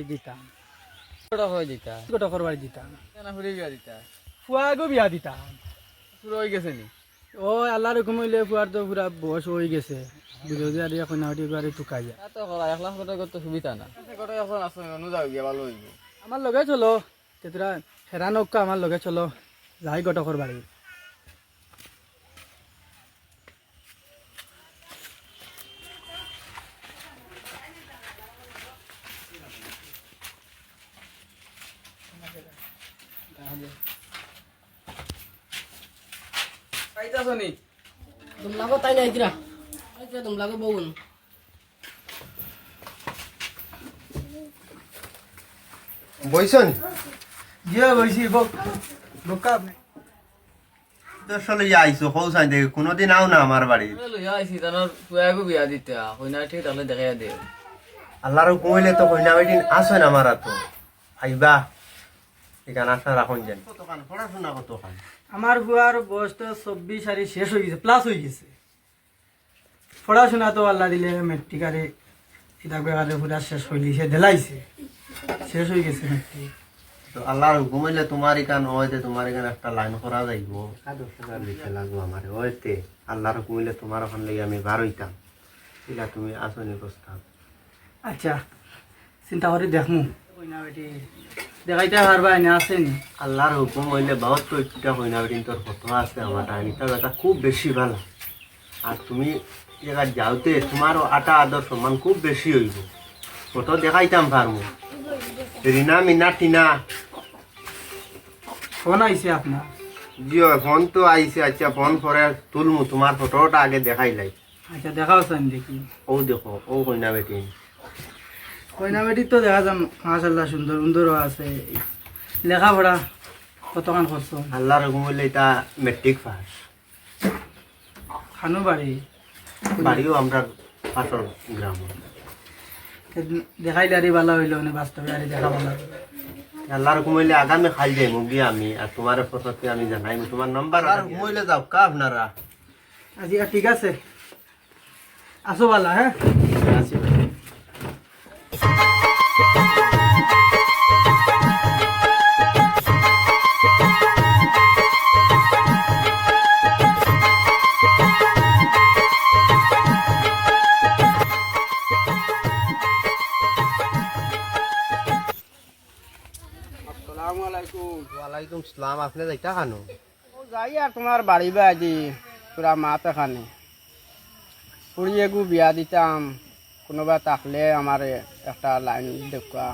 বাড়ি দিতাম, কটা হয় দিতা গোটকর বাড়ি দিতাম, কেন ফুরি বিয়া দিতা ফুয়াগো বিয়া দিতাম। শুরু হয়ে গেছে নি ও আল্লাহর হুকুম হইলে ফুয়ার তো পুরা বয়স হয়ে গেছে, বুঝে আর এখন বাড়ি টুকাই যায়। তা তো করা 1 লাখ টাকা করতে সুবিধা না কটা এখন আসো অনুযায়ী গিয়ে ভালো হইব আমার লগে চলো, তেতরা হেরানক্কা আমার লগে চলো, যাই গোটকর বাড়ি। পাইতাছো নি Dumlago tayo na itira. Ay, kaya dumlago bawon. বইছন Zia বইছি বোকা তো চলে আইছো কৌসাই দেখে কোনোদিন আও না আমার বাড়ি লইয়া আইছি তানোর ফুয়াগো বিয়া দিতে হইনা ঠিক তাহলে দেখাইয়া দে আল্লাহর কইলে তো কইনা বেদিন আসো না আমার তো আইবা এখানে আসা রাখুন জান কতখান পড়াশোনা কতখান আমার ফুয়ার বয়স তো 24 সারি শেষ হয়ে গেছে, প্লাস হয়ে গেছে। পড়াশোনা তো আল্লাহ দিলে মেট্রিক আরে কিতাবে পুরা শেষ হইলি, সে দেলাইছে, শেষ হয়ে গেছে মেট্রিক। তো আল্লাহর হুকুম হইলে তোমার এখান হইতে তোমার এখানে একটা লাইন করা যাইব 10,000 দিতে লাগবো আমার হইতে আল্লাহর হুকুম হইলে তোমার ওখান লাগি আমি বার হইতাম এটা তুমি আসনি প্রস্তাব আচ্ছা চিন্তা করে দেখমু কইনা বেটি দেখাইতে পারবা না আসেনি। আল্লাহর হুকুম হইলে বহুত তো ইচ্ছা হই না বেদিন তোর কত আছে আমার আনিতা বেটা খুব বেশি ভালো আর তুমি জায়গা যাওতে তোমারও আটা আদর সম্মান খুব বেশি হইব কত দেখাইতাম পারমু রিনা মিনা টিনা ফোন আইছে আপনার? জিও ফোন তো আইছে আচ্ছা ফোন করে তুলমু তোমার ফটোটা আগে দেখাই লাই আচ্ছা দেখাও চান দেখি। ও দেখো ও কইনা বেটি কইনা বেটি তো দেখা যাম মাশাআল্লাহ সুন্দর সুন্দরও আছে। লেখাপড়া কতক্ষণ করছো? আল্লাহর হুকুম হইলে এটা মেট্রিক পাস খানু বাড়ি বাড়িও আমরা পাশর গ্রাম দেখাইলে আরে ভালো হইলো না, বাস্তবে আরে দেখা ভালো। আল্লাহর হুকুম হইলে আগামী খাই যাই মুগি আমি আর তোমার ফটোতে আমি জানাই তোমার নাম্বার আর হুকুম হইলে যাও কা আপনারা আজি ঠিক আছে, আসো ভালো। হ্যাঁ আছি আসসালামু আলাইকুম ওয়ালাইকুম সালাম আপনি যাইতা খানো ও যাই আর তোমার বাড়ি বাড়ি পুরা মাত এখানে পুড়িয়ে গু বিয়া দিতাম কোনোবা থাকলে আমার একটা লাইন দেখা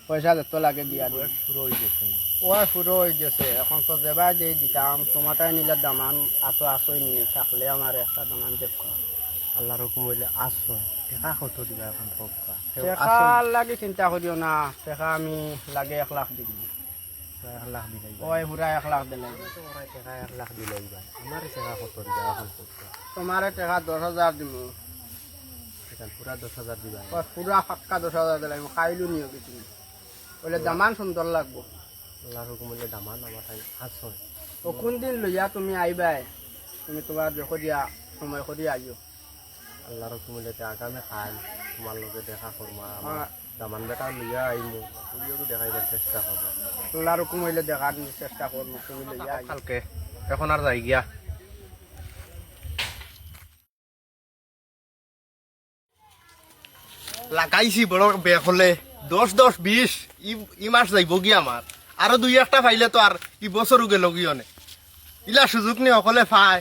পয়সা যত লাগে বিয়া দিয়ে শুরু হয়ে গেছে ও পুরো হয়ে গেছে এখন তো যেবার দিয়ে দিতাম তোমারটাই নিলে দামান এত আসই নি থাকলে আমার একটা দামান দেখা আল্লাহর হুকুম হইলে আসো টাকা কত দিবা এখন পক্কা টেকা লাগে চিন্তা করিও না, টেকা আমি লাগে 1 লাখ দিবি। 1 লাখ দিলাই ওই পুরা 1 লাখ দিলে টাকা 1 লাখ দিলাই আমার টাকা কত দিবা এখন পক্কা তোমার টেকা 10,000 দিব, এখন পুরা 10,000 দিবা পুরা ফাক্কা 10,000 দিলে খাইলু নিও কি তুমি বলে দামান সুন্দর লাগবো। আল্লাহর হুকুম হইলে দামান আমার তাই আসো ও কোন দিন লইয়া তুমি আইবাই, তুমি তোমার দেখো দিয়া সময় করে আইও। আল্লাহর হুকুম হইলে আগামী খাই তোমার লগে দেখা করমা হ্যাঁ। দামান বেটা লইয়া আইমু তুইও দেখাইবার চেষ্টা করবো আল্লাহর হুকুম হইলে দেখার চেষ্টা করবো, তুমি লইয়া আইও। কালকে এখন আর যাই গিয়া লাগাইছি বড় বেক হলে 10-10-20 ই মাস যাইব কি আমার আরো 2-1টা পাইলে তো আর ই বছর গেল গিয়ে ইলা সুযোগ নি অকলে পায়